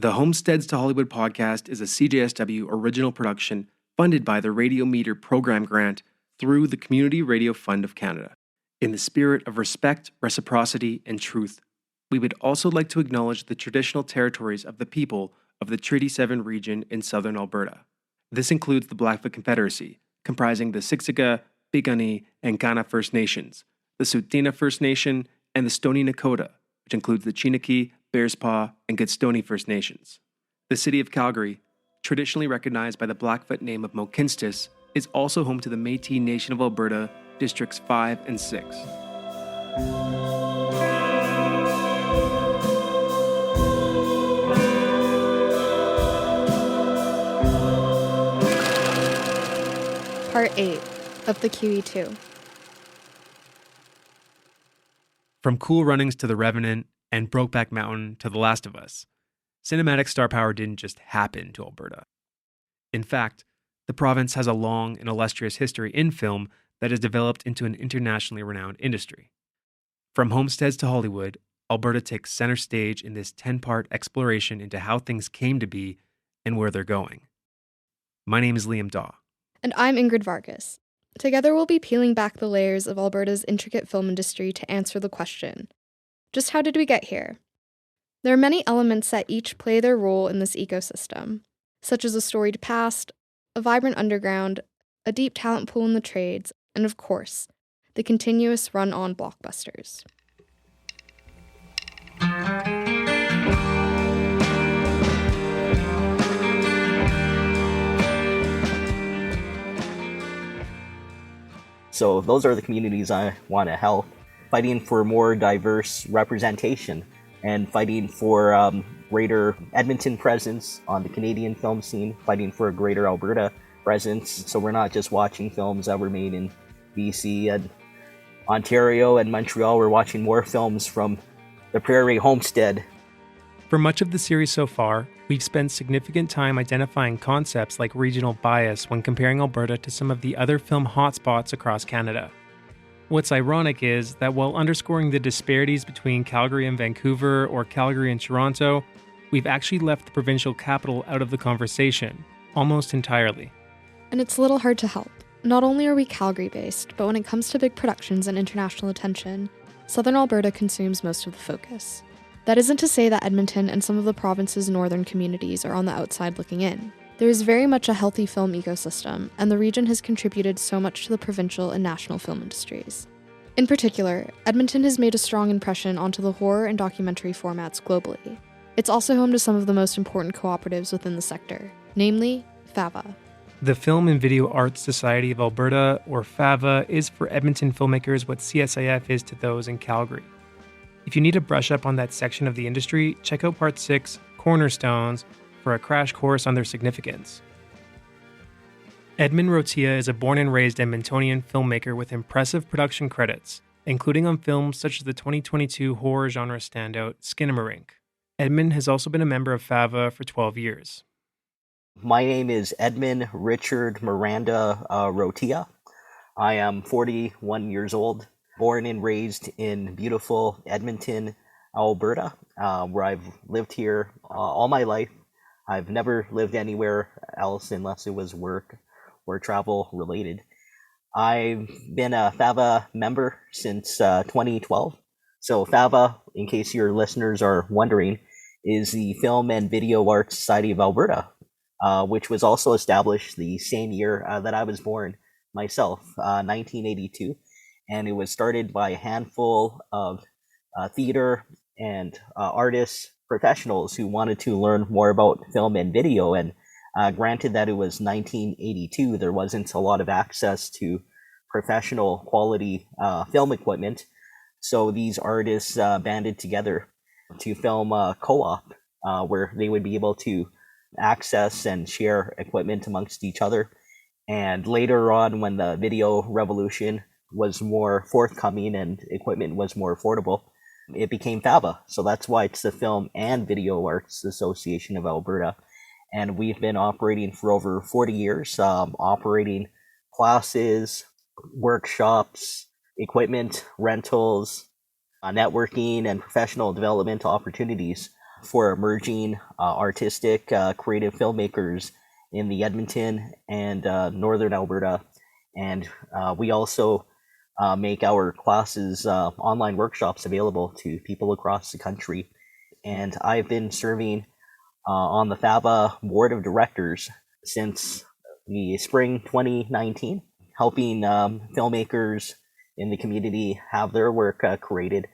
The Homesteads to Hollywood podcast is a CJSW original production funded by the Radio Meter Program Grant through the Community Radio Fund of Canada. In the spirit of respect, reciprocity, and truth, we would also like to acknowledge the traditional territories of the people of the Treaty 7 region in Southern Alberta. This includes the Blackfoot Confederacy, comprising the Siksika, Piikani, and Kaana First Nations, the Tsuut'ina First Nation, and the Stoney Nakoda, which includes the Chiniki, Bearspaw, and Goodstoney First Nations. The city of Calgary, traditionally recognized by the Blackfoot name of Mohkinstsis, is also home to the Métis Nation of Alberta, Districts 5 and 6. Part 8 of the QE2. From Cool Runnings to The Revenant and Brokeback Mountain to The Last of Us, cinematic star power didn't just happen to Alberta. In fact, the province has a long and illustrious history in film that has developed into an internationally renowned industry. From Homesteads to Hollywood, Alberta takes center stage in this 10-part exploration into how things came to be and where they're going. My name is Liam Daw. And I'm Ingrid Vargas. Together we'll be peeling back the layers of Alberta's intricate film industry to answer the question, just how did we get here? There are many elements that each play their role in this ecosystem, such as a storied past, a vibrant underground, a deep talent pool in the trades, and of course, the continuous run-on blockbusters. So those are the communities I want to help, fighting for more diverse representation and fighting for greater Edmonton presence on the Canadian film scene, fighting for a greater Alberta presence. So we're not just watching films that were made in BC and Ontario and Montreal. We're watching more films from the Prairie Homestead. For much of the series so far, we've spent significant time identifying concepts like regional bias when comparing Alberta to some of the other film hotspots across Canada. What's ironic is that while underscoring the disparities between Calgary and Vancouver or Calgary and Toronto, we've actually left the provincial capital out of the conversation, almost entirely. And it's a little hard to help. Not only are we Calgary-based, but when it comes to big productions and international attention, Southern Alberta consumes most of the focus. That isn't to say that Edmonton and some of the province's northern communities are on the outside looking in. There is very much a healthy film ecosystem, and the region has contributed so much to the provincial and national film industries. In particular, Edmonton has made a strong impression onto the horror and documentary formats globally. It's also home to some of the most important cooperatives within the sector, namely FAVA. The Film and Video Arts Society of Alberta, or FAVA, is for Edmonton filmmakers what CSIF is to those in Calgary. If you need to brush up on that section of the industry, check out Part 6, Cornerstones, for a crash course on their significance. Edmon Rotea is a born and raised Edmontonian filmmaker with impressive production credits, including on films such as the 2022 horror genre standout Skinamarink. Edmon has also been a member of FAVA for 12 years. My name is Edmon Richard Miranda Rotea. I am 41 years old, born and raised in beautiful Edmonton, Alberta, where I've lived here all my life. I've never lived anywhere else unless it was work or travel related. I've been a FAVA member since 2012. So FAVA, in case your listeners are wondering, is the Film and Video Arts Society of Alberta, which was also established the same year that I was born myself, 1982. And it was started by a handful of theater and artists, professionals who wanted to learn more about film and video. And granted that it was 1982, there wasn't a lot of access to professional quality film equipment. So these artists banded together to film a co-op where they would be able to access and share equipment amongst each other. And later on, when the video revolution was more forthcoming and equipment was more affordable, it became FAVA. So that's why it's the Film and Video Arts Association of Alberta. And we've been operating for over 40 years, operating classes, workshops, equipment rentals, networking, and professional development opportunities for emerging artistic, creative filmmakers in the Edmonton and Northern Alberta. And we also make our classes, online workshops available to people across the country. And I've been serving on the FAVA board of directors since the spring 2019, helping filmmakers in the community have their work created.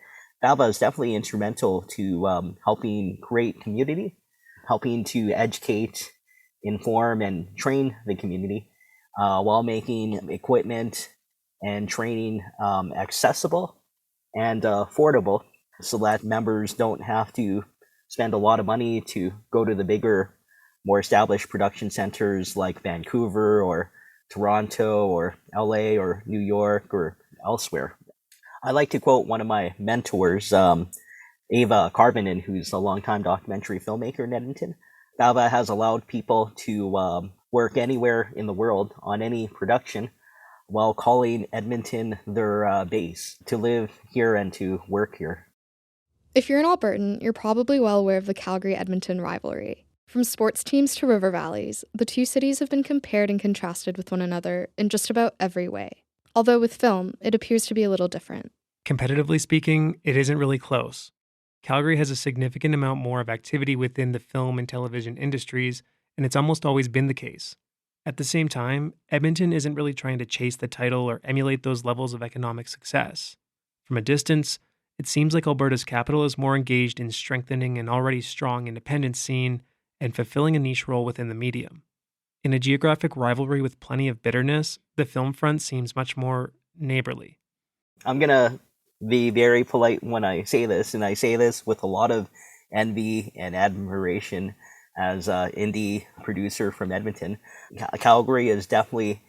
FAVA is definitely instrumental to helping create community, helping to educate, inform, and train the community while making equipment and training accessible and affordable so that members don't have to spend a lot of money to go to the bigger, more established production centers like Vancouver or Toronto or LA or New York or elsewhere. I like to quote one of my mentors, Ava Karvinen, who's a longtime documentary filmmaker in Edmonton. FAVA has allowed people to work anywhere in the world on any production while calling Edmonton their base, to live here and to work here. If you're an Albertan, you're probably well aware of the Calgary-Edmonton rivalry. From sports teams to river valleys, the two cities have been compared and contrasted with one another in just about every way. Although with film, it appears to be a little different. Competitively speaking, it isn't really close. Calgary has a significant amount more of activity within the film and television industries, and it's almost always been the case. At the same time, Edmonton isn't really trying to chase the title or emulate those levels of economic success. From a distance, it seems like Alberta's capital is more engaged in strengthening an already strong independent scene and fulfilling a niche role within the medium. In a geographic rivalry with plenty of bitterness, the film front seems much more neighborly. I'm going to be very polite when I say this, and I say this with a lot of envy and admiration as an indie producer from Edmonton. Calgary is definitely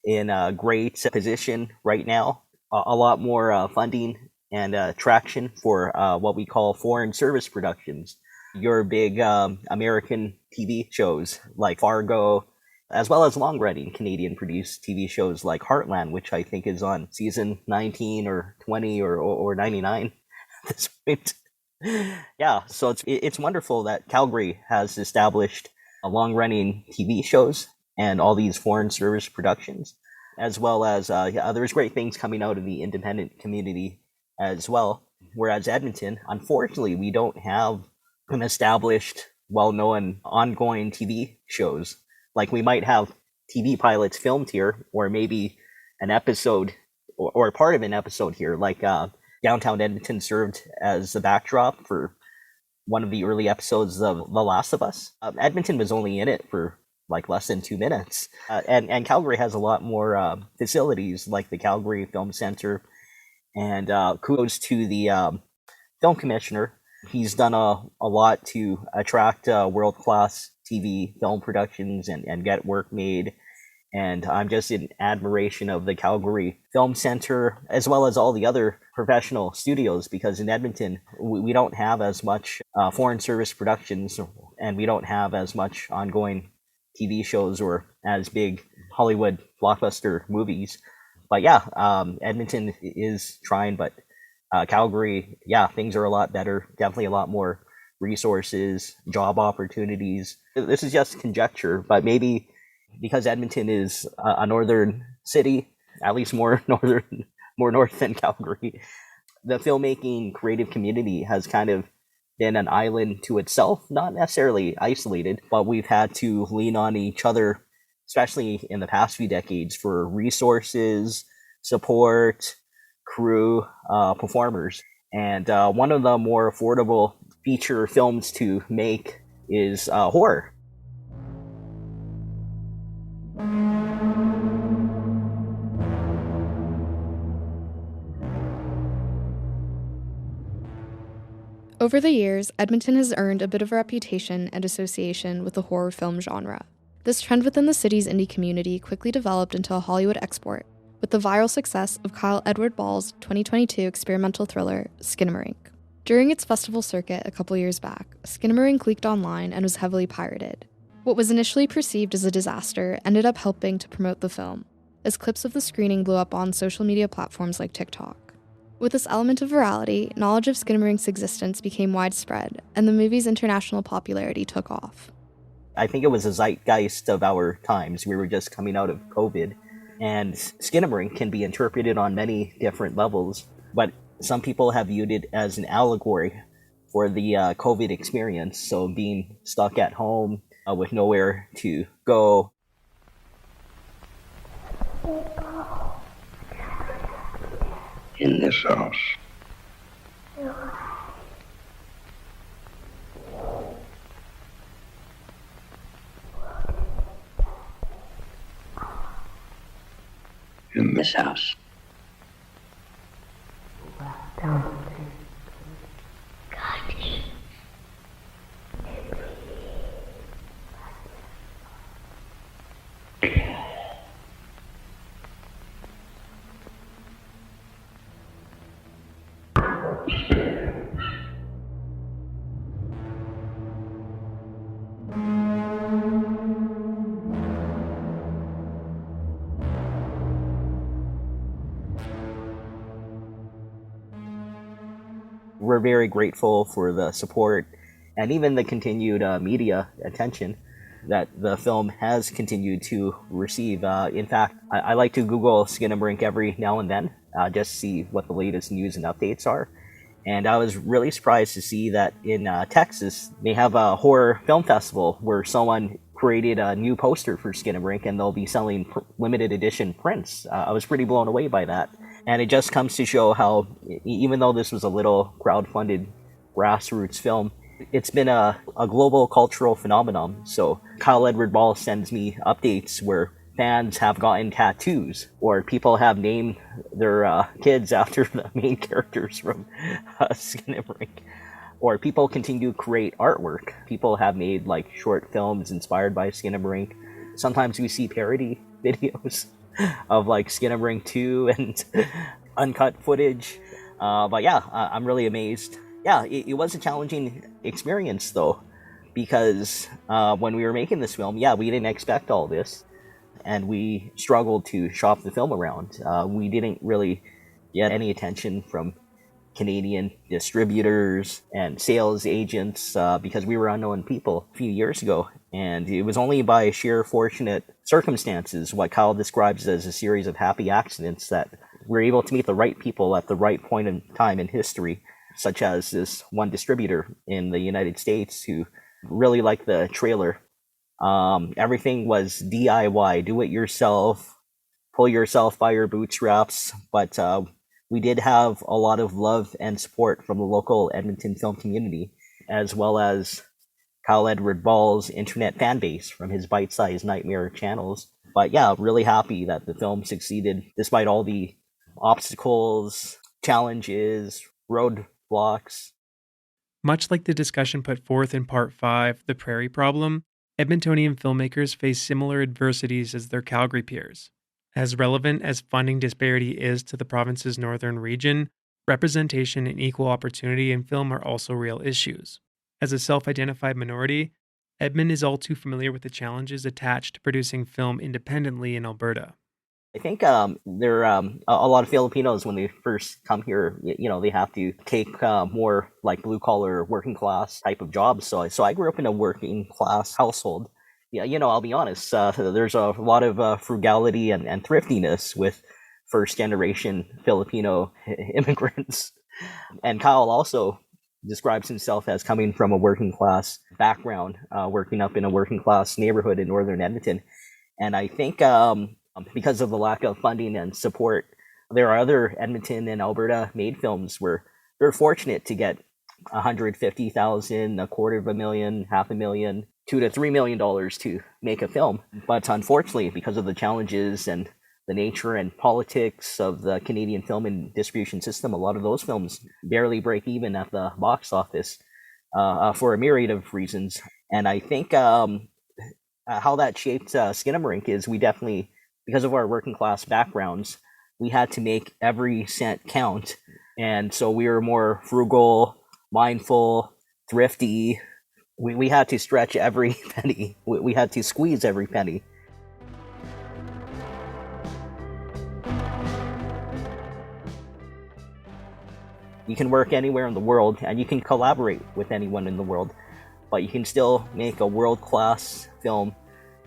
in a great position right now. A lot more funding and traction for what we call foreign service productions. Your big American TV shows like Fargo, as well as long-running Canadian-produced TV shows like Heartland, which I think is on season 19 or 20 or 99 at this point. Yeah, so it's wonderful that Calgary has established long-running TV shows and all these foreign service productions, as well as there's great things coming out of the independent community as well. Whereas Edmonton, unfortunately, we don't have an established, well-known, ongoing TV shows. Like we might have TV pilots filmed here, or maybe an episode or part of an episode here, like downtown Edmonton served as the backdrop for one of the early episodes of The Last of Us. Edmonton was only in it for like less than 2 minutes. And Calgary has a lot more facilities like the Calgary Film Center. And kudos to the film commissioner. He's done a lot to attract world-class TV film productions and get work made. And I'm just in admiration of the Calgary Film Center, as well as all the other professional studios, because in Edmonton, we don't have as much foreign service productions, and we don't have as much ongoing TV shows or as big Hollywood blockbuster movies. But yeah, Edmonton is trying, but Calgary, yeah, things are a lot better, definitely a lot more resources, job opportunities. This is just conjecture, but maybe because Edmonton is a northern city, at least more north than Calgary, the filmmaking creative community has kind of been an island to itself, not necessarily isolated, but we've had to lean on each other, especially in the past few decades, for resources, support, crew, performers. And one of the more affordable feature films to make is horror. Over the years, Edmonton has earned a bit of a reputation and association with the horror film genre. This trend within the city's indie community quickly developed into a Hollywood export, with the viral success of Kyle Edward Ball's 2022 experimental thriller, Skinamarink. During its festival circuit a couple years back, Skinamarink leaked online and was heavily pirated. What was initially perceived as a disaster ended up helping to promote the film, as clips of the screening blew up on social media platforms like TikTok. With this element of virality, knowledge of Skinabrink's existence became widespread, and the movie's international popularity took off. I think it was a zeitgeist of our times. We were just coming out of COVID, and Skinabrink can be interpreted on many different levels, but some people have viewed it as an allegory for the COVID experience, so being stuck at home with nowhere to go. In this house. In this house. We're very grateful for the support and even the continued media attention that the film has continued to receive. In fact, I like to Google Skinabrink every now and then, just to see what the latest news and updates are. And I was really surprised to see that in Texas, they have a horror film festival where someone created a new poster for Skinabrink, and they'll be selling limited edition prints. I was pretty blown away by that. And it just comes to show how, even though this was a little crowdfunded grassroots film, it's been a global cultural phenomenon. So Kyle Edward Ball sends me updates where fans have gotten tattoos, or people have named their kids after the main characters from Skinabrink. Or people continue to create artwork. People have made like short films inspired by Skinabrink. Sometimes we see parody videos of like Skinabrink 2 and uncut footage. But yeah, I'm really amazed. Yeah, it was a challenging experience though, because when we were making this film, we didn't expect all this, and we struggled to shop the film around. We didn't really get any attention from Canadian distributors and sales agents because we were unknown people a few years ago. And it was only by sheer fortunate circumstances, what Kyle describes as a series of happy accidents, that we're able to meet the right people at the right point in time in history, such as this one distributor in the United States who really liked the trailer. Everything was DIY, do it yourself, pull yourself by your bootstraps, but we did have a lot of love and support from the local Edmonton film community, as well as Kyle Edward Ball's internet fan base from his bite-sized nightmare channels. But yeah, really happy that the film succeeded despite all the obstacles, challenges, roadblocks. Much like the discussion put forth in Part 5, The Prairie Problem, Edmontonian filmmakers face similar adversities as their Calgary peers. As relevant as funding disparity is to the province's northern region, representation and equal opportunity in film are also real issues. As a self-identified minority, Edmon is all too familiar with the challenges attached to producing film independently in Alberta. I think there are a lot of Filipinos, when they first come here, they have to take more like blue-collar, working-class type of jobs. So I grew up in a working-class household. Yeah, I'll be honest, there's a lot of frugality and thriftiness with first-generation Filipino immigrants. And Kyle also describes himself as coming from a working-class background, working up in a working-class neighborhood in northern Edmonton. And I think because of the lack of funding and support, there are other Edmonton and Alberta made films where they're fortunate to get $150,000, $250,000, $500,000, $2 to $3 million to make a film. But unfortunately, because of the challenges and the nature and politics of the Canadian film and distribution system, a lot of those films barely break even at the box office for a myriad of reasons. And I think how that shaped Skinabrink is we definitely, because of our working class backgrounds, we had to make every cent count. And so we were more frugal, mindful, thrifty. We had to stretch every penny. We had to squeeze every penny. You can work anywhere in the world, and you can collaborate with anyone in the world, but you can still make a world-class film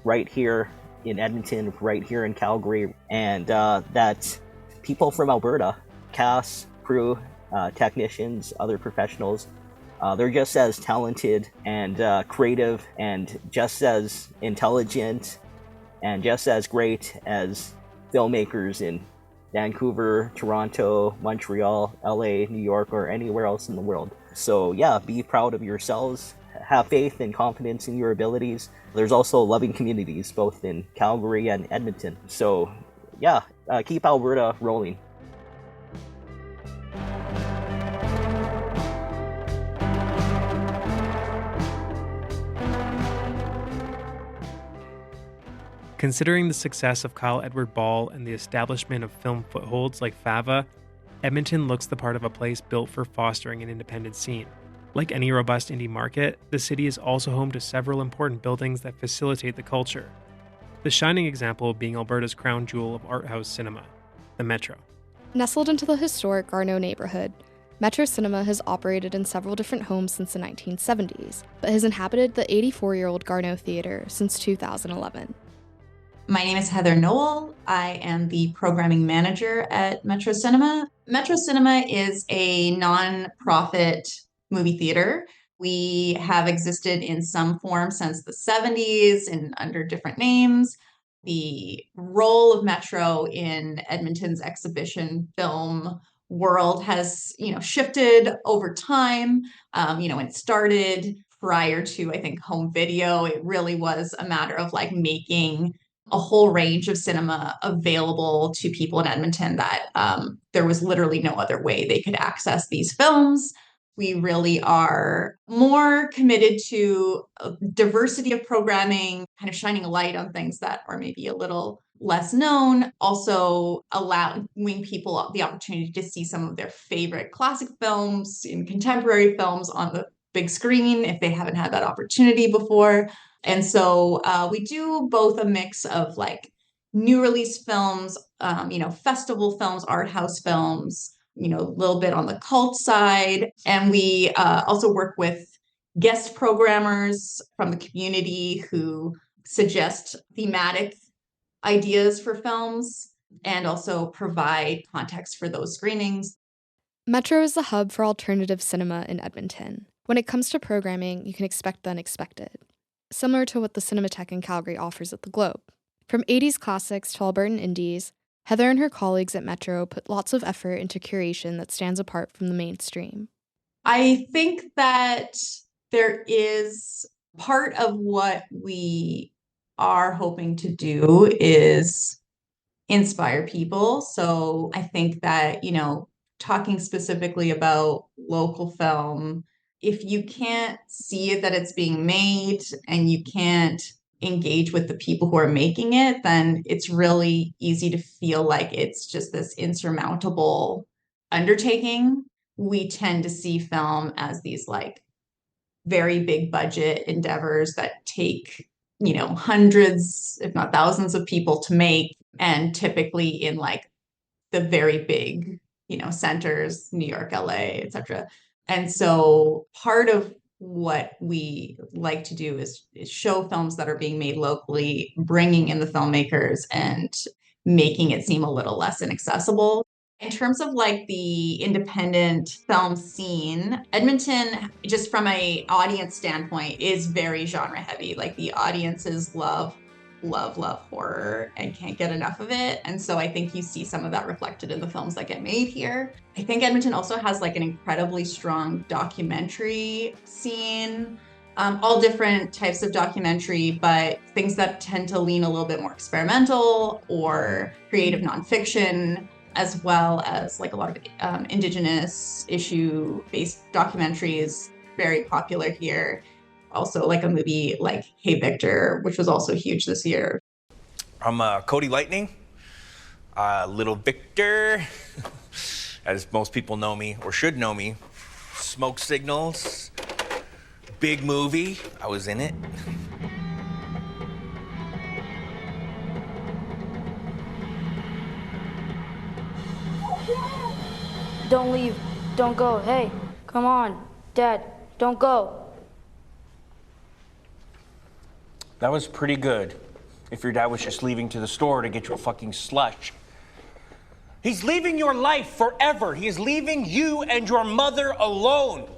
right here in Edmonton, right here in Calgary, and that people from Alberta, cast, crew, technicians, other professionals, they're just as talented and creative and just as intelligent and just as great as filmmakers in Vancouver, Toronto, Montreal, LA, New York, or anywhere else in the world. So yeah, be proud of yourselves. Have faith and confidence in your abilities. There's also loving communities both in Calgary and Edmonton. So yeah, keep Alberta rolling. Considering the success of Kyle Edward Ball and the establishment of film footholds like FAVA, Edmonton looks the part of a place built for fostering an independent scene. Like any robust indie market, the city is also home to several important buildings that facilitate the culture. The shining example being Alberta's crown jewel of art house cinema, the Metro. Nestled into the historic Garneau neighborhood, Metro Cinema has operated in several different homes since the 1970s, but has inhabited the 84-year-old Garneau Theatre since 2011. My name is Heather Noel. I am the programming manager at Metro Cinema. Metro Cinema is a non-profit movie theater. We have existed in some form since the 70s and under different names. The role of Metro in Edmonton's exhibition film world has, shifted over time. It started prior to, I think, home video. It really was a matter of making a whole range of cinema available to people in Edmonton that there was literally no other way they could access these films. We really are more committed to a diversity of programming, kind of shining a light on things that are maybe a little less known, also allowing people the opportunity to see some of their favorite classic films and contemporary films on the big screen if they haven't had that opportunity before. And so we do both a mix of new release films, festival films, art house films, a little bit on the cult side. And we also work with guest programmers from the community who suggest thematic ideas for films and also provide context for those screenings. Metro is the hub for alternative cinema in Edmonton. When it comes to programming, you can expect the unexpected, similar to what the Cinematheque in Calgary offers at the Globe. From 80s classics to Albertan indies, Heather and her colleagues at Metro put lots of effort into curation that stands apart from the mainstream. I think that there is part of what we are hoping to do is inspire people. So I think that, talking specifically about local film, if you can't see it that it's being made and you can't engage with the people who are making it, then it's really easy to feel like it's just this insurmountable undertaking. We tend to see film as these very big budget endeavors that take, hundreds, if not thousands of people to make, and typically in the very big, centers, New York, LA, etc. And so part of what we like to do is show films that are being made locally, bringing in the filmmakers and making it seem a little less inaccessible. In terms of the independent film scene, Edmonton, just from an audience standpoint, is very genre heavy. The audiences love horror and can't get enough of it. And so I think you see some of that reflected in the films that get made here. I think Edmonton also has an incredibly strong documentary scene, all different types of documentary, but things that tend to lean a little bit more experimental or creative nonfiction, as well as a lot of Indigenous issue-based documentaries, very popular here. Also a movie like Hey Victor, which was also huge this year. I'm Cody Lightning, Little Victor, as most people know me or should know me. Smoke Signals, big movie, I was in it. Don't leave. don't go. Hey, come on. Dad, don't go. That was pretty good. If your dad was just leaving to the store to get you a fucking slush. He's leaving your life forever. He is leaving you and your mother alone.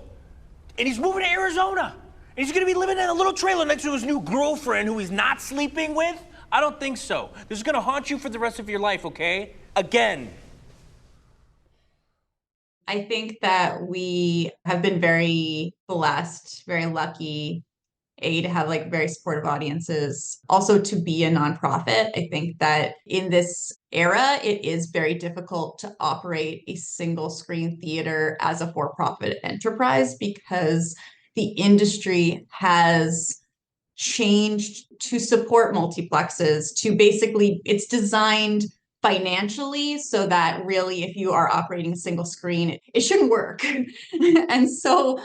And he's moving to Arizona. And he's gonna be living in a little trailer next to his new girlfriend who he's not sleeping with? I don't think so. This is gonna haunt you for the rest of your life, okay? Again. I think that we have been very blessed, very lucky, to have like very supportive audiences. Also to be a nonprofit. I think that in this era, it is very difficult to operate a single screen theater as a for-profit enterprise because the industry has changed to support multiplexes, to basically, it's designed financially so that really if you are operating a single screen, it shouldn't work. And so,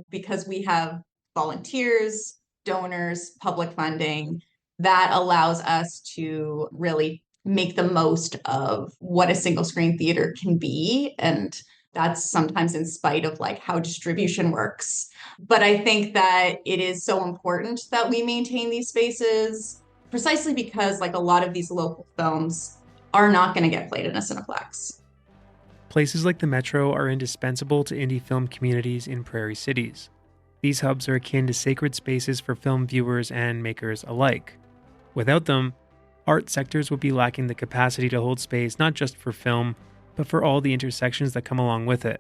because we have volunteers, donors, public funding, that allows us to really make the most of what a single screen theater can be. And that's sometimes in spite of like how distribution works. But I think that it is so important that we maintain these spaces precisely because like a lot of these local films are not going to get played in a Cineplex. Places like the Metro are indispensable to indie film communities in prairie cities. These hubs are akin to sacred spaces for film viewers and makers alike. Without them, art sectors would be lacking the capacity to hold space not just for film, but for all the intersections that come along with it.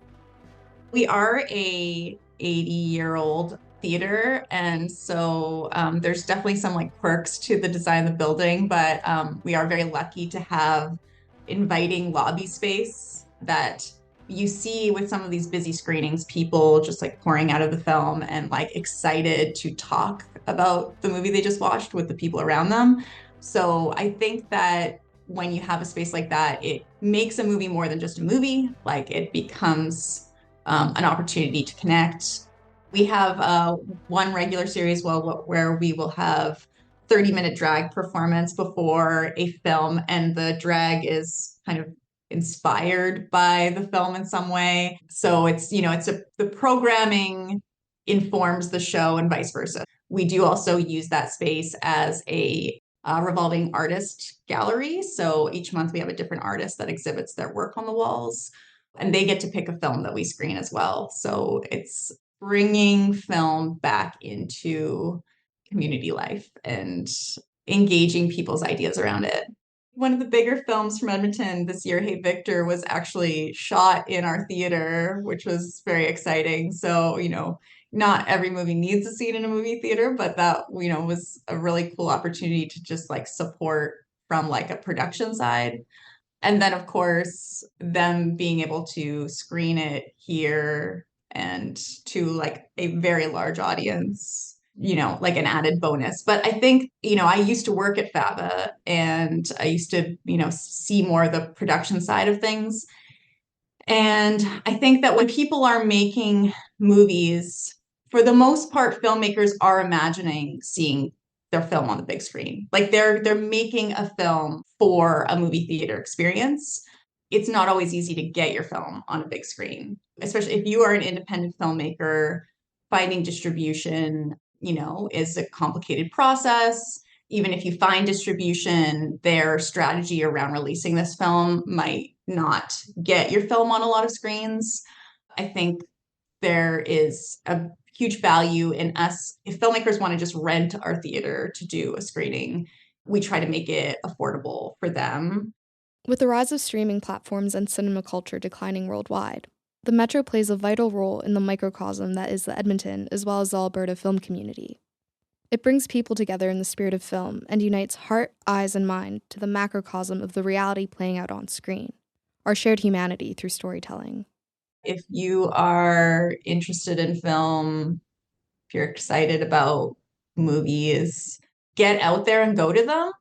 We are a 80-year-old theater, and so there's definitely some like quirks to the design of the building, but we are very lucky to have inviting lobby space that you see with some of these busy screenings, people just like pouring out of the film and like excited to talk about the movie they just watched with the people around them. So I think that when you have a space like that, it makes a movie more than just a movie. Like it becomes an opportunity to connect. We have one regular series where we will have 30-minute drag performance before a film, and the drag is kind of inspired by the film in some way. So it's, the programming informs the show and vice versa. We do also use that space as a revolving artist gallery. So each month we have a different artist that exhibits their work on the walls, and they get to pick a film that we screen as well. So it's bringing film back into community life and engaging people's ideas around it. One of the bigger films from Edmonton this year, Hey Victor, was actually shot in our theater, which was very exciting. So, not every movie needs a scene in a movie theater, but that, was a really cool opportunity to just like support from like a production side. And then, of course, them being able to screen it here and to like a very large audience, like an added bonus. But I think, I used to work at FAVA and I used to, see more of the production side of things. And I think that when people are making movies, for the most part, filmmakers are imagining seeing their film on the big screen. Like they're making a film for a movie theater experience. It's not always easy to get your film on a big screen, especially if you are an independent filmmaker. Finding distribution, is a complicated process. Even if you find distribution, their strategy around releasing this film might not get your film on a lot of screens. I think there is a huge value in us. If filmmakers want to just rent our theater to do a screening, we try to make it affordable for them. With the rise of streaming platforms and cinema culture declining worldwide, the Metro plays a vital role in the microcosm that is the Edmonton as well as the Alberta film community. It brings people together in the spirit of film and unites heart, eyes, and mind to the macrocosm of the reality playing out on screen, our shared humanity through storytelling. If you are interested in film, if you're excited about movies, get out there and go to them.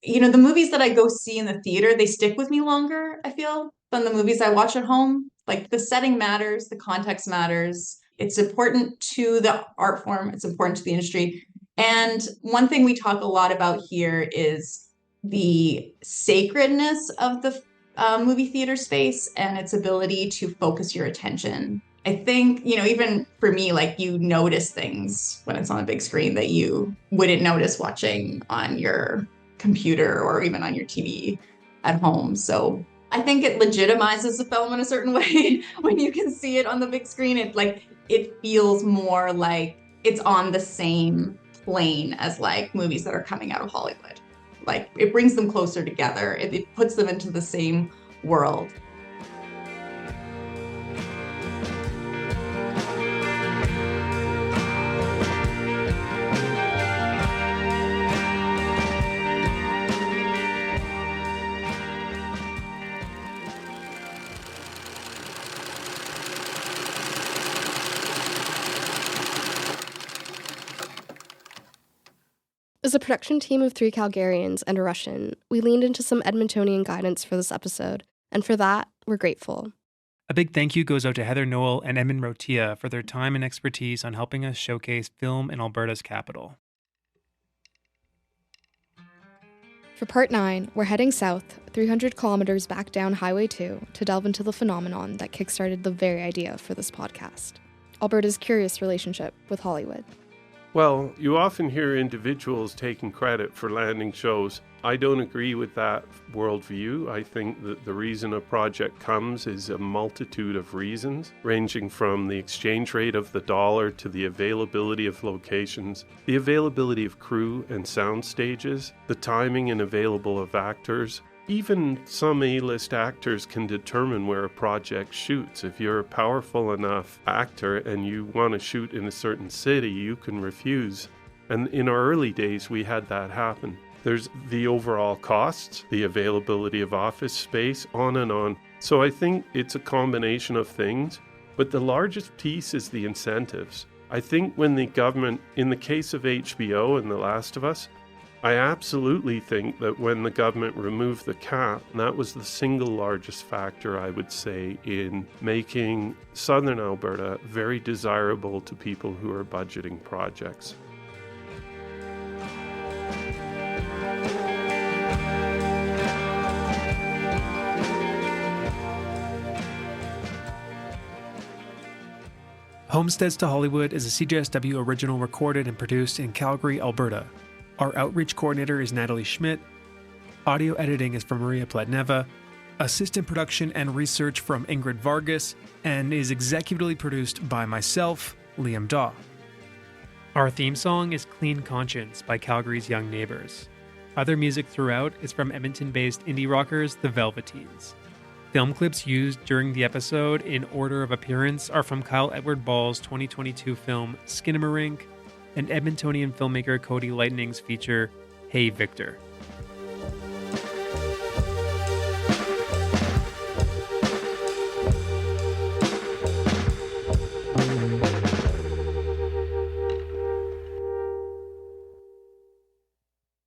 The movies that I go see in the theater, they stick with me longer, I feel, than the movies I watch at home. Like the setting matters, the context matters. It's important to the art form, it's important to the industry. And one thing we talk a lot about here is the sacredness of the movie theater space and its ability to focus your attention. I think, even for me, like, you notice things when it's on a big screen that you wouldn't notice watching on your computer or even on your TV at home. So I think it legitimizes the film in a certain way when you can see it on the big screen. It feels more like it's on the same plane as like movies that are coming out of Hollywood. Like, it brings them closer together. It puts them into the same world. As a production team of 3 Calgarians and a Russian, we leaned into some Edmontonian guidance for this episode, and for that, we're grateful. A big thank you goes out to Heather Noel and Edmon Rotea for their time and expertise on helping us showcase film in Alberta's capital. For part 9, we're heading south, 300 kilometers back down Highway 2 to delve into the phenomenon that kickstarted the very idea for this podcast, Alberta's curious relationship with Hollywood. Well, you often hear individuals taking credit for landing shows. I don't agree with that worldview. I think that the reason a project comes is a multitude of reasons, ranging from the exchange rate of the dollar to the availability of locations, the availability of crew and sound stages, the timing and available of actors. Even some A-list actors can determine where a project shoots. If you're a powerful enough actor and you want to shoot in a certain city, you can refuse. And in our early days, we had that happen. There's the overall costs, the availability of office space, on and on. So I think it's a combination of things, but the largest piece is the incentives. I think when the government, in the case of HBO and The Last of Us, I absolutely think that when the government removed the cap, that was the single largest factor, I would say, in making Southern Alberta very desirable to people who are budgeting projects. Homesteads to Hollywood is a CJSW original recorded and produced in Calgary, Alberta. Our outreach coordinator is Natalie Schmidt. Audio editing is from Maria Pladneva. Assistant production and research from Ingrid Vargas, and is executively produced by myself, Liam Daw. Our theme song is Clean Conscience by Calgary's Young Neighbours. Other music throughout is from Edmonton-based indie rockers, the Velveteens. Film clips used during the episode in order of appearance are from Kyle Edward Ball's 2022 film Skinamarink, and Edmontonian filmmaker Cody Lightning's feature, Hey Victor.